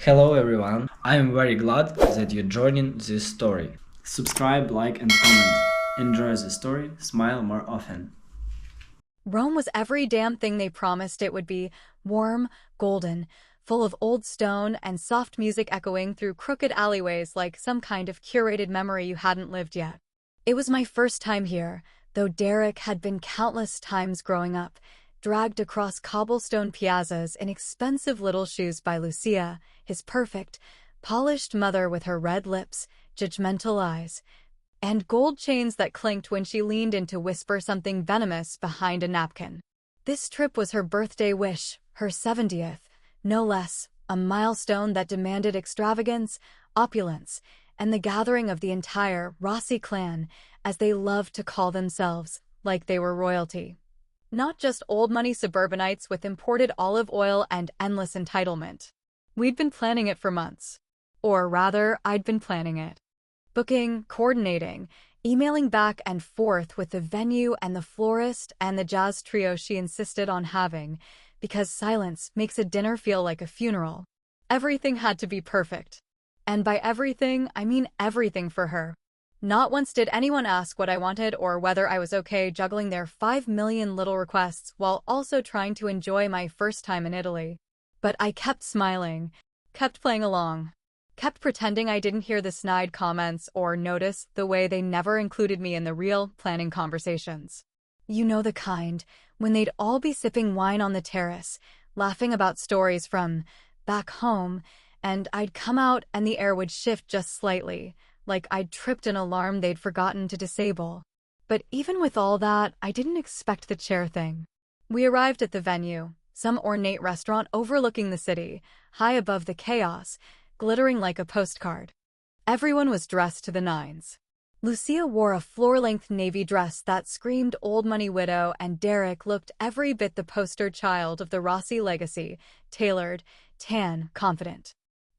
Hello everyone, I am very glad that you're joining this story. Subscribe, like and comment. Enjoy the story, smile more often. Rome was every damn thing they promised it would be: warm, golden, full of old stone and soft music echoing through crooked alleyways like some kind of curated memory you hadn't lived yet. It was my first time here, though Derek had been countless times growing up, dragged across cobblestone piazzas in expensive little shoes by Lucia, his perfect, polished mother with her red lips, judgmental eyes, and gold chains that clinked when she leaned in to whisper something venomous behind a napkin. This trip was her birthday wish, her 70th, no less, a milestone that demanded extravagance, opulence, and the gathering of the entire Rossi clan, as they loved to call themselves, like they were royalty. Not just old-money suburbanites with imported olive oil and endless entitlement. We'd been planning it for months. Or rather, I'd been planning it. Booking, coordinating, emailing back and forth with the venue and the florist and the jazz trio she insisted on having, because silence makes a dinner feel like a funeral. Everything had to be perfect. And by everything, I mean everything for her. Not once did anyone ask what I wanted or whether I was okay juggling their 5 million little requests while also trying to enjoy my first time in Italy. But I kept smiling, kept playing along, kept pretending I didn't hear the snide comments or notice the way they never included me in the real planning conversations. You know the kind, when they'd all be sipping wine on the terrace, laughing about stories from back home, and I'd come out and the air would shift just slightly, like I'd tripped an alarm they'd forgotten to disable. But even with all that, I didn't expect the chair thing. We arrived at the venue, some ornate restaurant overlooking the city, high above the chaos, glittering like a postcard. Everyone was dressed to the nines. Lucia wore a floor-length navy dress that screamed old money widow, and Derek looked every bit the poster child of the Rossi legacy, tailored, tan, confident.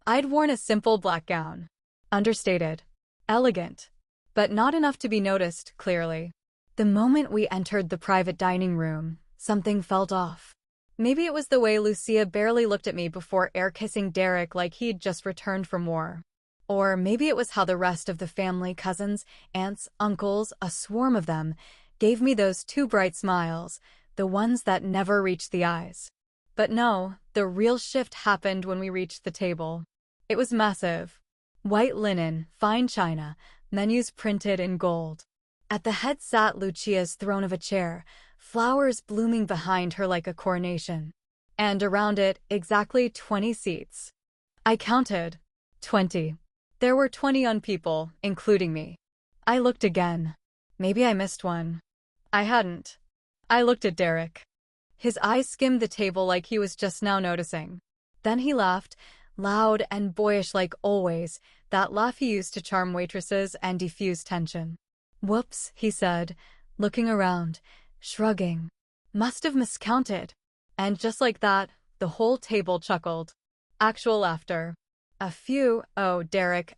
I'd worn a simple black gown. Understated. Elegant. But not enough to be noticed, clearly. The moment we entered the private dining room, something felt off. Maybe it was the way Lucia barely looked at me before air-kissing Derek like he'd just returned from war. Or maybe it was how the rest of the family, cousins, aunts, uncles, a swarm of them, gave me those two bright smiles, the ones that never reached the eyes. But no, the real shift happened when we reached the table. It was massive. White linen, fine china, menus printed in gold. At the head sat Lucia's throne of a chair, flowers blooming behind her like a coronation. And around it, exactly 20 seats. I counted. 20. There were 21 people, including me. I looked again. Maybe I missed one. I hadn't. I looked at Derek. His eyes skimmed the table like he was just now noticing. Then he laughed, loud and boyish like always, that laugh he used to charm waitresses and defuse tension. "Whoops," he said, looking around, shrugging. "Must have miscounted." And just like that, the whole table chuckled. Actual laughter. A few, oh, Derek,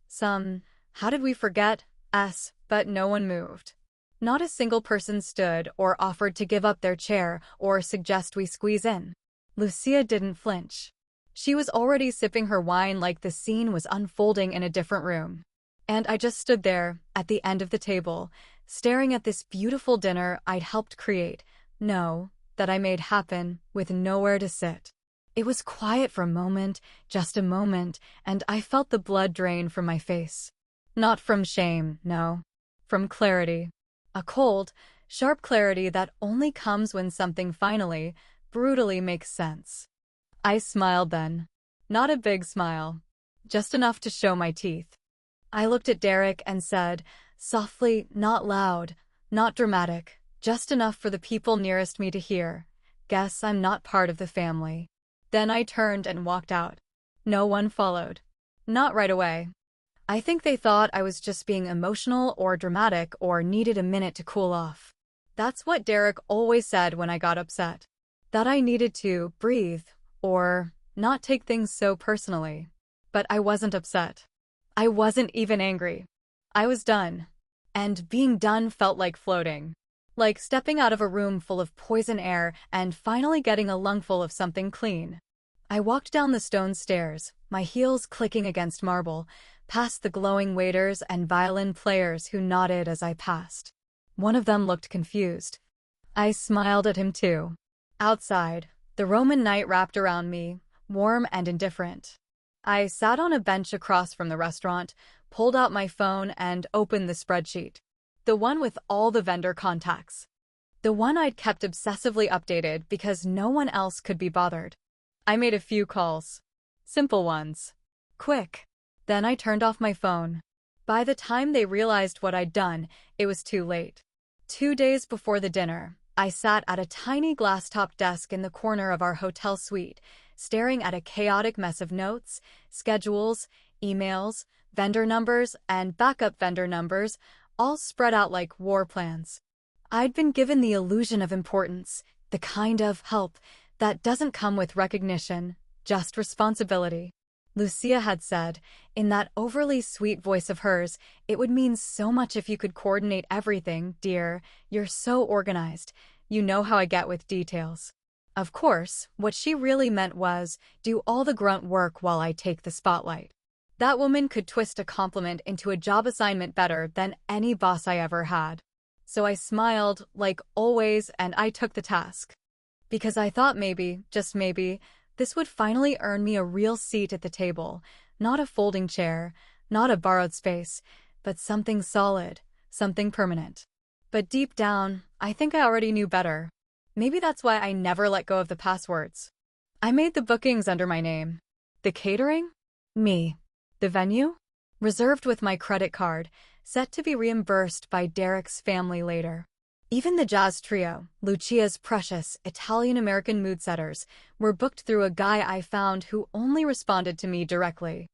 some, how did we forget, but no one moved. Not a single person stood or offered to give up their chair or suggest we squeeze in. Lucia didn't flinch. She was already sipping her wine like the scene was unfolding in a different room. And I just stood there, at the end of the table, staring at this beautiful dinner I'd helped create, no, that I made happen, with nowhere to sit. It was quiet for a moment, just a moment, and I felt the blood drain from my face. Not from shame, no. From clarity. A cold, sharp clarity that only comes when something finally, brutally makes sense. I smiled then. Not a big smile. Just enough to show my teeth. I looked at Derek and said, softly, not loud, not dramatic, just enough for the people nearest me to hear, "Guess I'm not part of the family." Then I turned and walked out. No one followed. Not right away. I think they thought I was just being emotional or dramatic or needed a minute to cool off. That's what Derek always said when I got upset. That I needed to breathe, or not take things so personally. But I wasn't upset. I wasn't even angry. I was done. And being done felt like floating. Like stepping out of a room full of poison air and finally getting a lungful of something clean. I walked down the stone stairs, my heels clicking against marble, past the glowing waiters and violin players who nodded as I passed. One of them looked confused. I smiled at him too. Outside, the Roman night wrapped around me, warm and indifferent. I sat on a bench across from the restaurant, pulled out my phone and opened the spreadsheet. The one with all the vendor contacts. The one I'd kept obsessively updated because no one else could be bothered. I made a few calls. Simple ones. Quick. Then I turned off my phone. By the time they realized what I'd done, it was too late. 2 days before the dinner, I sat at a tiny glass-top desk in the corner of our hotel suite, staring at a chaotic mess of notes, schedules, emails, vendor numbers, and backup vendor numbers, all spread out like war plans. I'd been given the illusion of importance, the kind of help that doesn't come with recognition, just responsibility. Lucia had said, in that overly sweet voice of hers, it would mean so much if you could coordinate everything, dear. You're so organized. You know how I get with details. Of course, what she really meant was, do all the grunt work while I take the spotlight. That woman could twist a compliment into a job assignment better than any boss I ever had. So I smiled, like always, and I took the task. Because I thought maybe, just maybe, this would finally earn me a real seat at the table, not a folding chair, not a borrowed space, but something solid, something permanent. But deep down, I think I already knew better. Maybe that's why I never let go of the passwords. I made the bookings under my name. The catering? Me. The venue? Reserved with my credit card, set to be reimbursed by Derek's family later. Even the jazz trio, Lucia's precious Italian-American mood setters, were booked through a guy I found who only responded to me directly.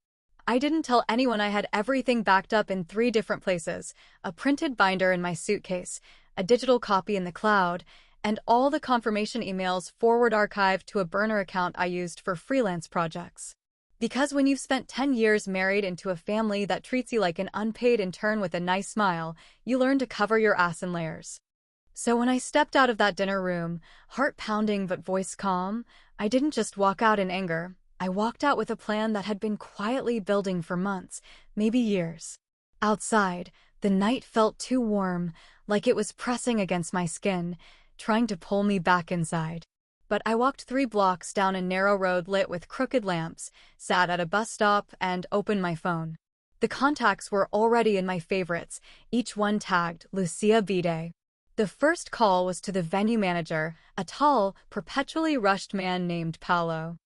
I didn't tell anyone I had everything backed up in 3 different places, a printed binder in my suitcase, a digital copy in the cloud, and all the confirmation emails forward archived to a burner account I used for freelance projects. Because when you've spent 10 years married into a family that treats you like an unpaid intern with a nice smile, you learn to cover your ass in layers. So when I stepped out of that dinner room, heart pounding but voice calm, I didn't just walk out in anger. I walked out with a plan that had been quietly building for months, maybe years. Outside, the night felt too warm, like it was pressing against my skin, trying to pull me back inside. But I walked 3 blocks down a narrow road lit with crooked lamps, sat at a bus stop, and opened my phone. The contacts were already in my favorites, each one tagged Lucia B-Day. The first call was to the venue manager, a tall, perpetually rushed man named Paolo.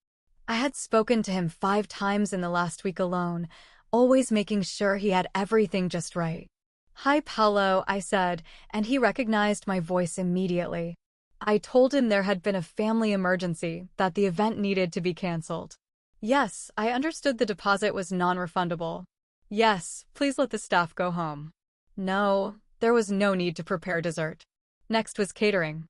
I had spoken to him 5 times in the last week alone, always making sure he had everything just right. "Hi, Paolo," I said, and he recognized my voice immediately. I told him there had been a family emergency, that the event needed to be canceled. Yes, I understood the deposit was non-refundable. Yes, please let the staff go home. No, there was no need to prepare dessert. Next was catering.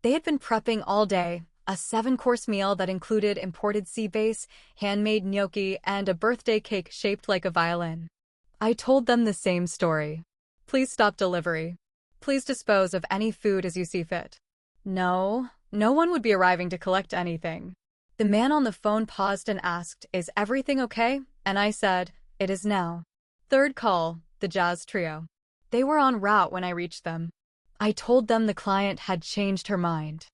They had been prepping all day, a 7-course meal that included imported sea bass, handmade gnocchi, and a birthday cake shaped like a violin. I told them the same story. Please stop delivery. Please dispose of any food as you see fit. No one would be arriving to collect anything. The man on the phone paused and asked, "Is everything okay?" And I said, "It is now." Third call, the jazz trio. They were en route when I reached them. I told them the client had changed her mind.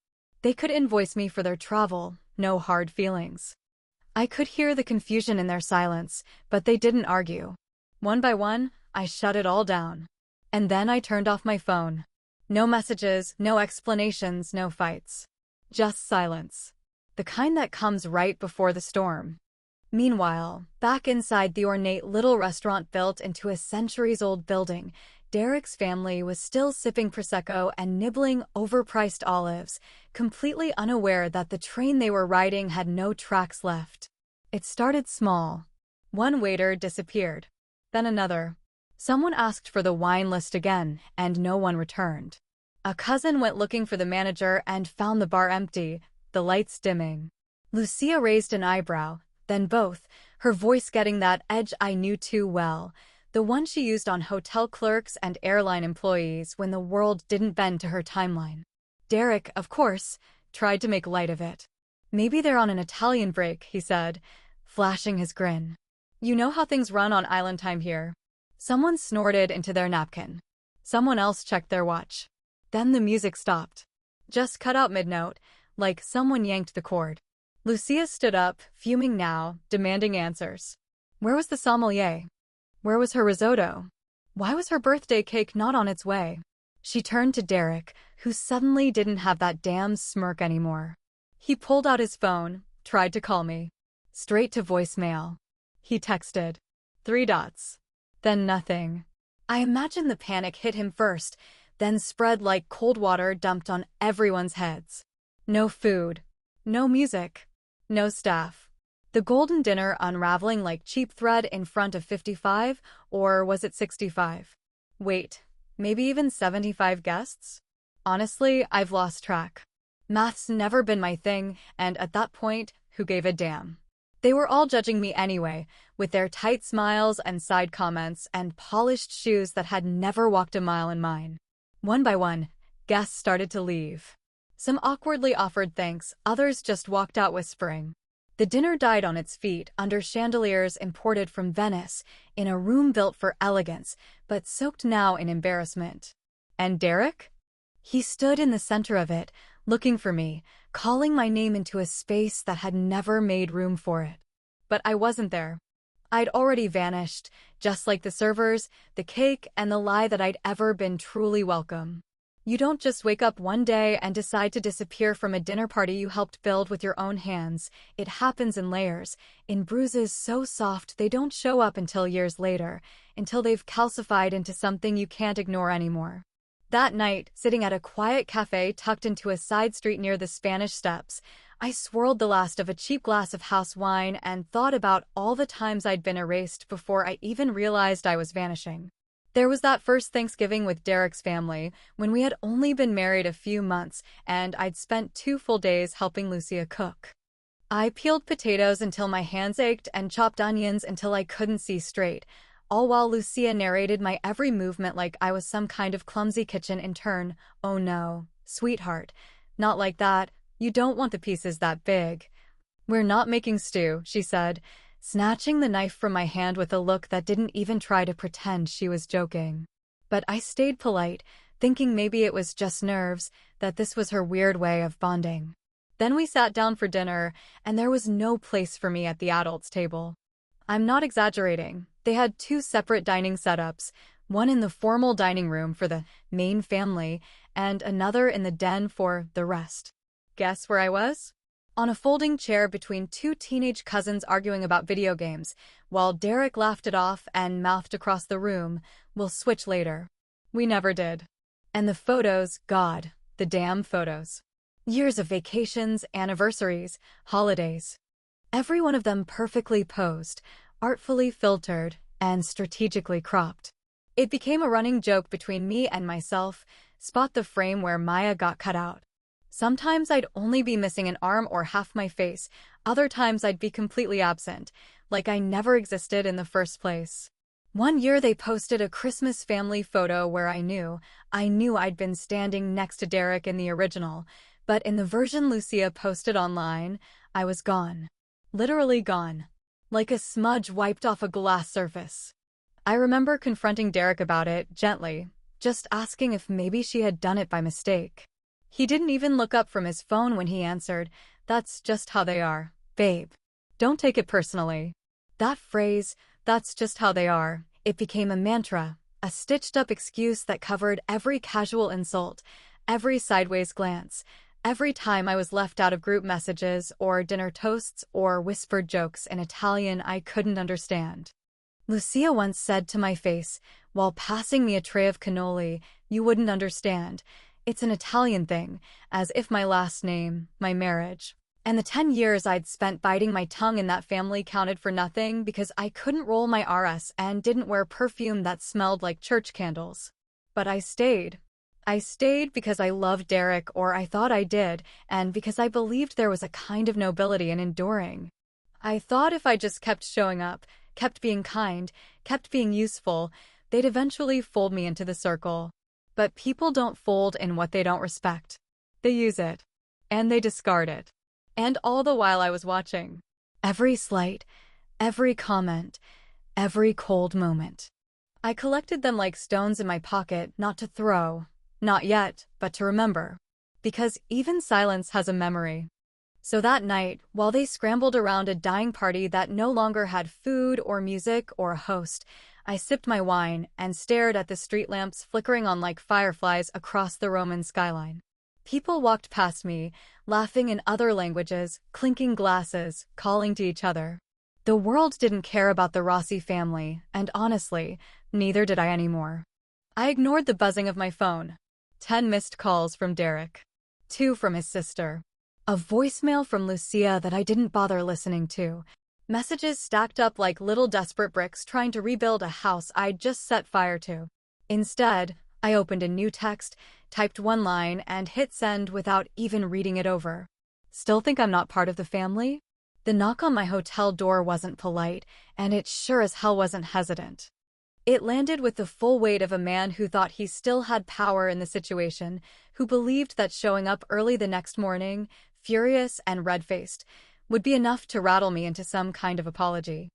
They could invoice me for their travel, no hard feelings. I could hear the confusion in their silence, but they didn't argue. One by one, I shut it all down. And then I turned off my phone. No messages, no explanations, no fights. Just silence. The kind that comes right before the storm. Meanwhile, back inside the ornate little restaurant built into a centuries-old building, Derek's family was still sipping Prosecco and nibbling overpriced olives, completely unaware that the train they were riding had no tracks left. It started small. One waiter disappeared. Then another. Someone asked for the wine list again, and no one returned. A cousin went looking for the manager and found the bar empty, the lights dimming. Lucia raised an eyebrow, then both, her voice getting that edge I knew too well, the one she used on hotel clerks and airline employees when the world didn't bend to her timeline. Derek, of course, tried to make light of it. Maybe they're on an Italian break, he said, flashing his grin. You know how things run on island time here. Someone snorted into their napkin. Someone else checked their watch. Then the music stopped. Just cut out mid-note, like someone yanked the cord. Lucia stood up, fuming now, demanding answers. Where was the sommelier? Where was her risotto? Why was her birthday cake not on its way? She turned to Derek, who suddenly didn't have that damn smirk anymore. He pulled out his phone, tried to call me. Straight to voicemail. He texted. 3 dots. Then nothing. I imagine the panic hit him first, then spread like cold water dumped on everyone's heads. No food. No music. No staff. The golden dinner unraveling like cheap thread in front of 55, or was it 65? Wait, maybe even 75 guests? Honestly, I've lost track. Math's never been my thing, and at that point, who gave a damn? They were all judging me anyway, with their tight smiles and side comments and polished shoes that had never walked a mile in mine. One by one, guests started to leave. Some awkwardly offered thanks, others just walked out whispering. The dinner died on its feet under chandeliers imported from Venice, in a room built for elegance, but soaked now in embarrassment. And Derek? He stood in the center of it, looking for me, calling my name into a space that had never made room for it. But I wasn't there. I'd already vanished, just like the servers, the cake, and the lie that I'd ever been truly welcome. You don't just wake up one day and decide to disappear from a dinner party you helped build with your own hands. It happens in layers, in bruises so soft they don't show up until years later, until they've calcified into something you can't ignore anymore. That night, sitting at a quiet cafe tucked into a side street near the Spanish Steps, I swirled the last of a cheap glass of house wine and thought about all the times I'd been erased before I even realized I was vanishing. There was that first Thanksgiving with Derek's family, when we had only been married a few months, and I'd spent 2 full days helping Lucia cook. I peeled potatoes until my hands ached and chopped onions until I couldn't see straight, all while Lucia narrated my every movement like I was some kind of clumsy kitchen intern. Oh no, sweetheart, not like that. You don't want the pieces that big. We're not making stew, she said, snatching the knife from my hand with a look that didn't even try to pretend she was joking. But I stayed polite, thinking maybe it was just nerves, that this was her weird way of bonding. Then we sat down for dinner, and there was no place for me at the adults' table. I'm not exaggerating. They had 2 separate dining setups, one in the formal dining room for the main family, and another in the den for the rest. Guess where I was? On a folding chair between 2 teenage cousins arguing about video games, while Derek laughed it off and mouthed across the room, "We'll switch later." We never did. And the photos, God, the damn photos. Years of vacations, anniversaries, holidays. Every one of them perfectly posed, artfully filtered, and strategically cropped. It became a running joke between me and myself, spot the frame where Maya got cut out. Sometimes I'd only be missing an arm or half my face, other times I'd be completely absent, like I never existed in the first place. One year they posted a Christmas family photo where I knew I'd been standing next to Derek in the original, but in the version Lucia posted online, I was gone. Literally gone. Like a smudge wiped off a glass surface. I remember confronting Derek about it, gently, just asking if maybe she had done it by mistake. He didn't even look up from his phone when he answered, "That's just how they are, babe. Don't take it personally." That phrase, "that's just how they are," it became a mantra, a stitched-up excuse that covered every casual insult, every sideways glance, every time I was left out of group messages or dinner toasts or whispered jokes in Italian I couldn't understand. Lucia once said to my face, while passing me a tray of cannoli, "You wouldn't understand. It's an Italian thing," as if my last name, my marriage, and the 10 years I'd spent biting my tongue in that family counted for nothing because I couldn't roll my RS and didn't wear perfume that smelled like church candles. But I stayed. I stayed because I loved Derek, or I thought I did, and because I believed there was a kind of nobility in enduring. I thought if I just kept showing up, kept being kind, kept being useful, they'd eventually fold me into the circle. But people don't fold in what they don't respect. They use it. And they discard it. And all the while I was watching. Every slight, every comment, every cold moment. I collected them like stones in my pocket, not to throw. Not yet, but to remember. Because even silence has a memory. So that night, while they scrambled around a dying party that no longer had food or music or a host, I sipped my wine and stared at the street lamps flickering on like fireflies across the Roman skyline. People walked past me, laughing in other languages, clinking glasses, calling to each other. The world didn't care about the Rossi family, and honestly, neither did I anymore. I ignored the buzzing of my phone. 10 missed calls from Derek. 2 from his sister. A voicemail from Lucia that I didn't bother listening to. Messages stacked up like little desperate bricks trying to rebuild a house I'd just set fire to. Instead, I opened a new text, typed one line, and hit send without even reading it over. Still think I'm not part of the family? The knock on my hotel door wasn't polite, and it sure as hell wasn't hesitant. It landed with the full weight of a man who thought he still had power in the situation, who believed that showing up early the next morning, furious and red-faced, would be enough to rattle me into some kind of apology.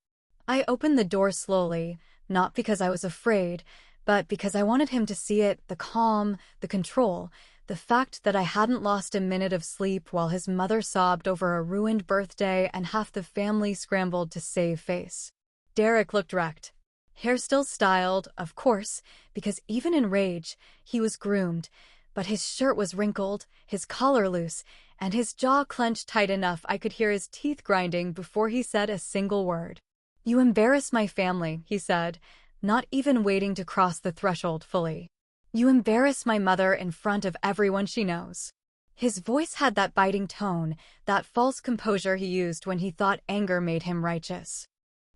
I opened the door slowly, not because I was afraid, but because I wanted him to see it, the calm, the control, the fact that I hadn't lost a minute of sleep while his mother sobbed over a ruined birthday and half the family scrambled to save face. Derek looked wrecked. Hair still styled, of course, because even in rage, he was groomed, but his shirt was wrinkled, his collar loose, and his jaw clenched tight enough I could hear his teeth grinding before he said a single word. "You embarrass my family," he said, not even waiting to cross the threshold fully. "You embarrass my mother in front of everyone she knows." His voice had that biting tone, that false composure he used when he thought anger made him righteous.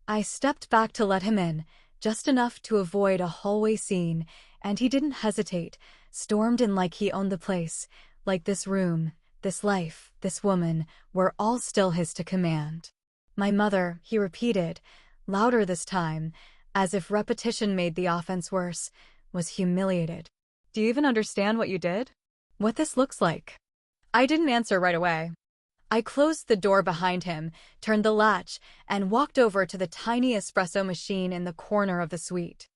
I stepped back to let him in, just enough to avoid a hallway scene, and he didn't hesitate, stormed in like he owned the place, like this room, this life, this woman, were all still his to command. "My mother," he repeated, louder this time, as if repetition made the offense worse, was humiliated. "Do you even understand what you did? What this looks like?" I didn't answer right away. I closed the door behind him, turned the latch, and walked over to the tiny espresso machine in the corner of the suite.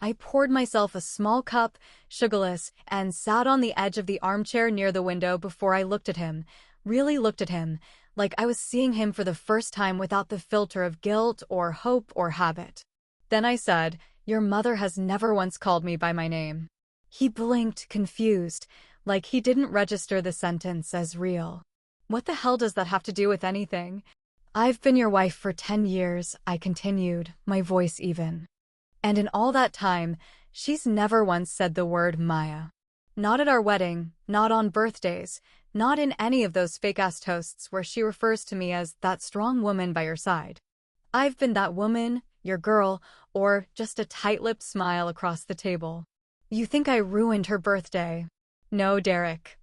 I poured myself a small cup, sugarless, and sat on the edge of the armchair near the window before I looked at him, really looked at him, like I was seeing him for the first time without the filter of guilt or hope or habit. Then I said, "Your mother has never once called me by my name." He blinked, confused, like he didn't register the sentence as real. "What the hell does that have to do with anything?" "I've been your wife for 10 years, I continued, my voice even. "And in all that time, she's never once said the word Maya. Not at our wedding, not on birthdays, not in any of those fake-ass toasts where she refers to me as that strong woman by your side. I've been that woman, your girl, or just a tight-lipped smile across the table. You think I ruined her birthday? No, Derek.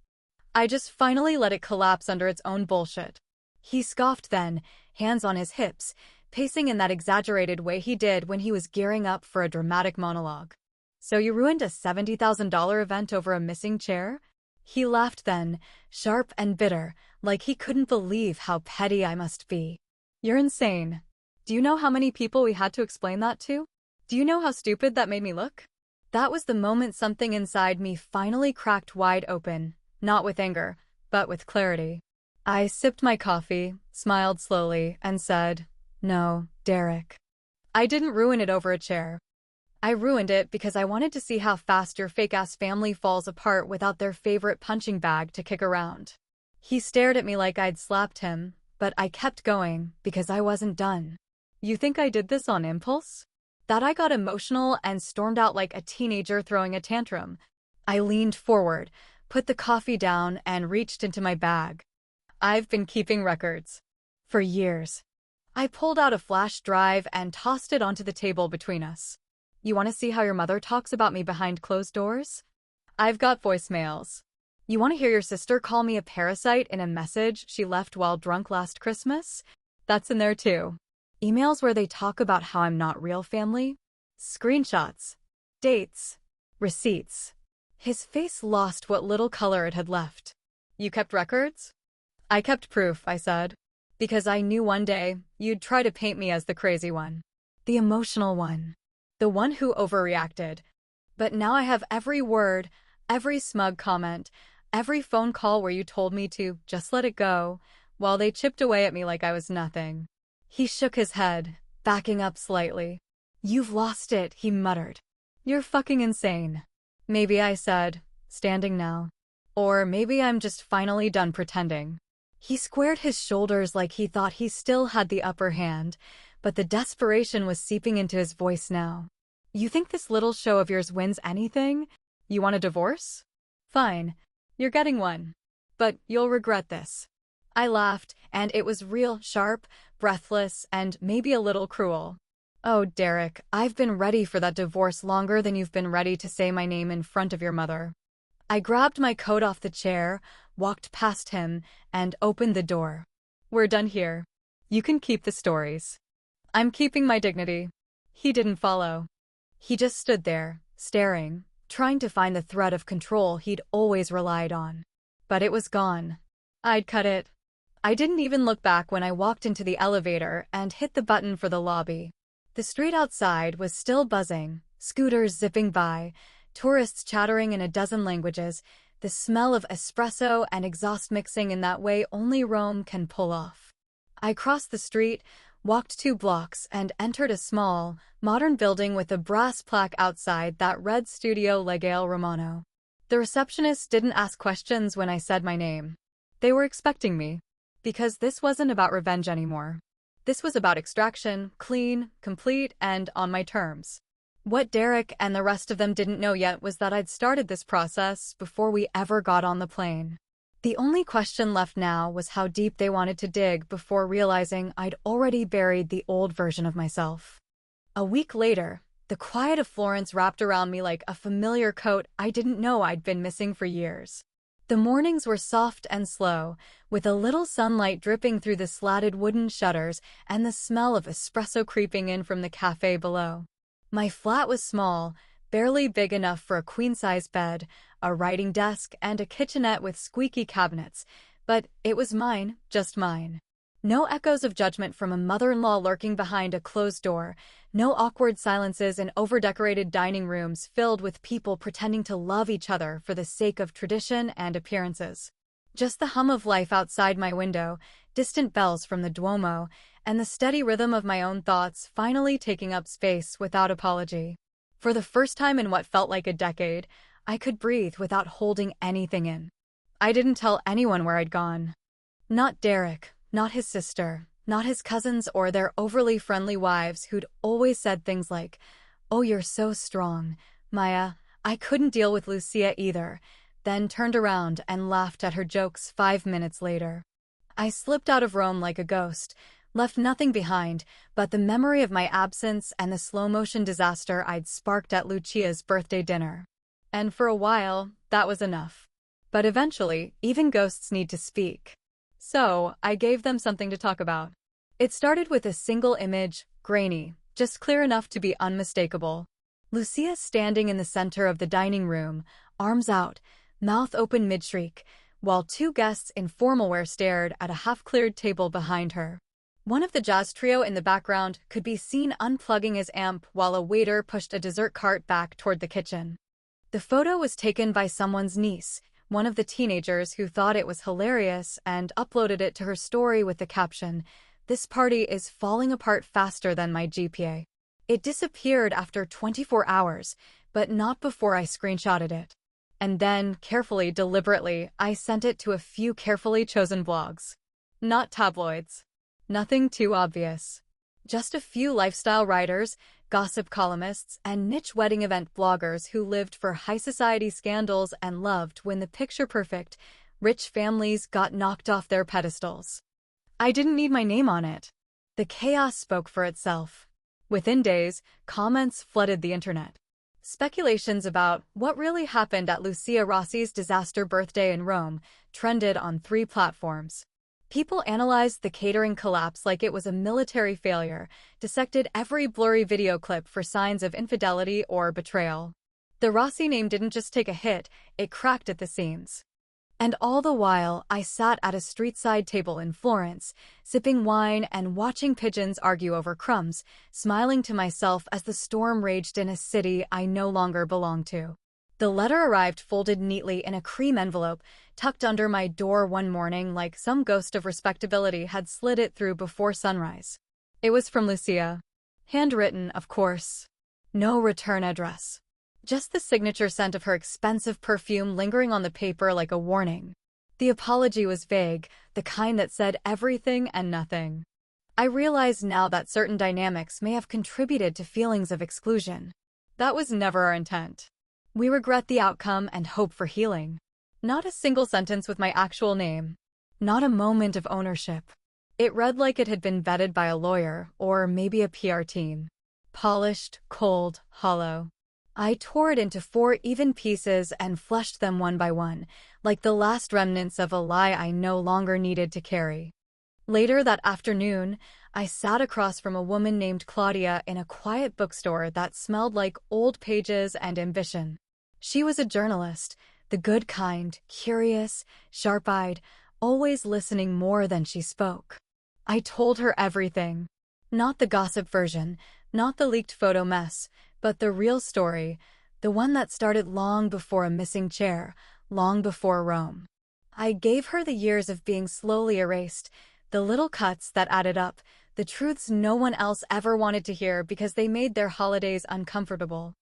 I just finally let it collapse under its own bullshit." He scoffed then, hands on his hips, pacing in that exaggerated way he did when he was gearing up for a dramatic monologue. "So you ruined a $70,000 event over a missing chair?" He laughed then, sharp and bitter, like he couldn't believe how petty I must be. "You're insane. Do you know how many people we had to explain that to? Do you know how stupid that made me look?" That was the moment something inside me finally cracked wide open, not with anger, but with clarity. I sipped my coffee, smiled slowly, and said, "No, Derek. I didn't ruin it over a chair. I ruined it because I wanted to see how fast your fake-ass family falls apart without their favorite punching bag to kick around." He stared at me like I'd slapped him, but I kept going because I wasn't done. "You think I did this on impulse? That I got emotional and stormed out like a teenager throwing a tantrum?" I leaned forward, put the coffee down, and reached into my bag. "I've been keeping records. For years." I pulled out a flash drive and tossed it onto the table between us. "You want to see how your mother talks about me behind closed doors? I've got voicemails. You want to hear your sister call me a parasite in a message she left while drunk last Christmas? That's in there too. Emails where they talk about how I'm not real family. Screenshots. Dates. Receipts." His face lost what little color it had left. "You kept records?" I kept proof, I said. Because I knew one day you'd try to paint me as the crazy one. The emotional one. The one who overreacted. But now I have every word, every smug comment, every phone call where you told me to just let it go, while they chipped away at me like I was nothing. He shook his head, backing up slightly. You've lost it, he muttered. You're fucking insane. Maybe, I said, standing now. Or maybe I'm just finally done pretending. He squared his shoulders like he thought he still had the upper hand, but the desperation was seeping into his voice now. You think this little show of yours wins anything? You want a divorce? Fine. You're getting one. But you'll regret this. I laughed, and it was real, sharp, breathless, and maybe a little cruel. Oh, Derek, I've been ready for that divorce longer than you've been ready to say my name in front of your mother. I grabbed my coat off the chair, walked past him, and opened the door. We're done here. You can keep the stories. I'm keeping my dignity. He didn't follow. He just stood there, staring, trying to find the thread of control he'd always relied on. But it was gone. I'd cut it. I didn't even look back when I walked into the elevator and hit the button for the lobby. The street outside was still buzzing, scooters zipping by, tourists chattering in a dozen languages, the smell of espresso and exhaust mixing in that way only Rome can pull off. I crossed the street, walked 2 blocks, and entered a small, modern building with a brass plaque outside that read Studio Legale Romano. The receptionist didn't ask questions when I said my name. They were expecting me. Because this wasn't about revenge anymore. This was about extraction, clean, complete, and on my terms. What Derek and the rest of them didn't know yet was that I'd started this process before we ever got on the plane. The only question left now was how deep they wanted to dig before realizing I'd already buried the old version of myself. A week later, the quiet of Florence wrapped around me like a familiar coat I didn't know I'd been missing for years. The mornings were soft and slow, with a little sunlight dripping through the slatted wooden shutters and the smell of espresso creeping in from the cafe below. My flat was small, barely big enough for a queen-size bed, a writing desk, and a kitchenette with squeaky cabinets, but it was mine, just mine. No echoes of judgment from a mother-in-law lurking behind a closed door, no awkward silences in overdecorated dining rooms filled with people pretending to love each other for the sake of tradition and appearances. Just the hum of life outside my window, distant bells from the Duomo, and the steady rhythm of my own thoughts finally taking up space without apology. For the first time in what felt like a decade, I could breathe without holding anything in. I didn't tell anyone where I'd gone. Not Derek. Not his sister, not his cousins or their overly friendly wives who'd always said things like, "Oh, you're so strong, Maya." I couldn't deal with Lucia either, then turned around and laughed at her jokes 5 minutes later. I slipped out of Rome like a ghost, left nothing behind but the memory of my absence and the slow-motion disaster I'd sparked at Lucia's birthday dinner. And for a while, that was enough. But eventually, even ghosts need to speak. So, I gave them something to talk about. It started with a single image, grainy, just clear enough to be unmistakable. Lucia standing in the center of the dining room, arms out, mouth open mid-shriek, while 2 guests in formal wear stared at a half-cleared table behind her. One of the jazz trio in the background could be seen unplugging his amp while a waiter pushed a dessert cart back toward the kitchen. The photo was taken by someone's niece, one of the teenagers who thought it was hilarious and uploaded it to her story with the caption, "This party is falling apart faster than my GPA." It disappeared after 24 hours, but not before I screenshotted it. And then, carefully, deliberately, I sent it to a few carefully chosen blogs. Not tabloids. Nothing too obvious. Just a few lifestyle writers, gossip columnists, and niche wedding event bloggers who lived for high society scandals and loved when the picture-perfect, rich families got knocked off their pedestals. I didn't need my name on it. The chaos spoke for itself. Within days, comments flooded the internet. Speculations about what really happened at Lucia Rossi's disaster birthday in Rome trended on 3 platforms. People analyzed the catering collapse like it was a military failure, dissected every blurry video clip for signs of infidelity or betrayal. The Rossi name didn't just take a hit, it cracked at the seams. And all the while, I sat at a street-side table in Florence, sipping wine and watching pigeons argue over crumbs, smiling to myself as the storm raged in a city I no longer belonged to. The letter arrived folded neatly in a cream envelope, tucked under my door one morning like some ghost of respectability had slid it through before sunrise. It was from Lucia. Handwritten, of course. No return address. Just the signature scent of her expensive perfume lingering on the paper like a warning. The apology was vague, the kind that said everything and nothing. I realize now that certain dynamics may have contributed to feelings of exclusion. That was never our intent. We regret the outcome and hope for healing. Not a single sentence with my actual name. Not a moment of ownership. It read like it had been vetted by a lawyer, or maybe a PR team. Polished, cold, hollow. I tore it into 4 even pieces and fleshed them one by one, like the last remnants of a lie I no longer needed to carry. Later that afternoon, I sat across from a woman named Claudia in a quiet bookstore that smelled like old pages and ambition. She was a journalist, the good kind, curious, sharp-eyed, always listening more than she spoke. I told her everything. Not the gossip version, not the leaked photo mess, but the real story, the one that started long before a missing chair, long before Rome. I gave her the years of being slowly erased, the little cuts that added up, the truths no one else ever wanted to hear because they made their holidays uncomfortable.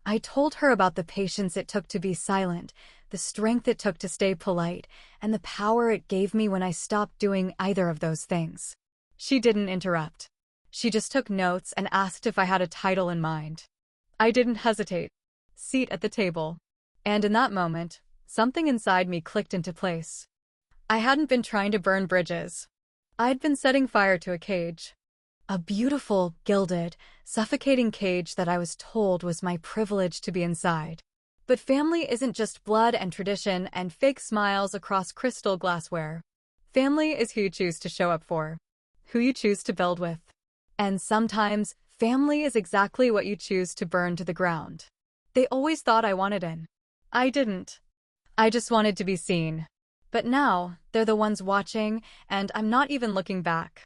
I told her about the patience it took to be silent, the strength it took to stay polite, and the power it gave me when I stopped doing either of those things. She didn't interrupt. She just took notes and asked if I had a title in mind. I didn't hesitate. Seat at the table. And in that moment, something inside me clicked into place. I hadn't been trying to burn bridges. I'd been setting fire to a cage. A beautiful, gilded, suffocating cage that I was told was my privilege to be inside. But family isn't just blood and tradition and fake smiles across crystal glassware. Family is who you choose to show up for, who you choose to build with. And sometimes, family is exactly what you choose to burn to the ground. They always thought I wanted in. I didn't. I just wanted to be seen. But now, they're the ones watching, and I'm not even looking back.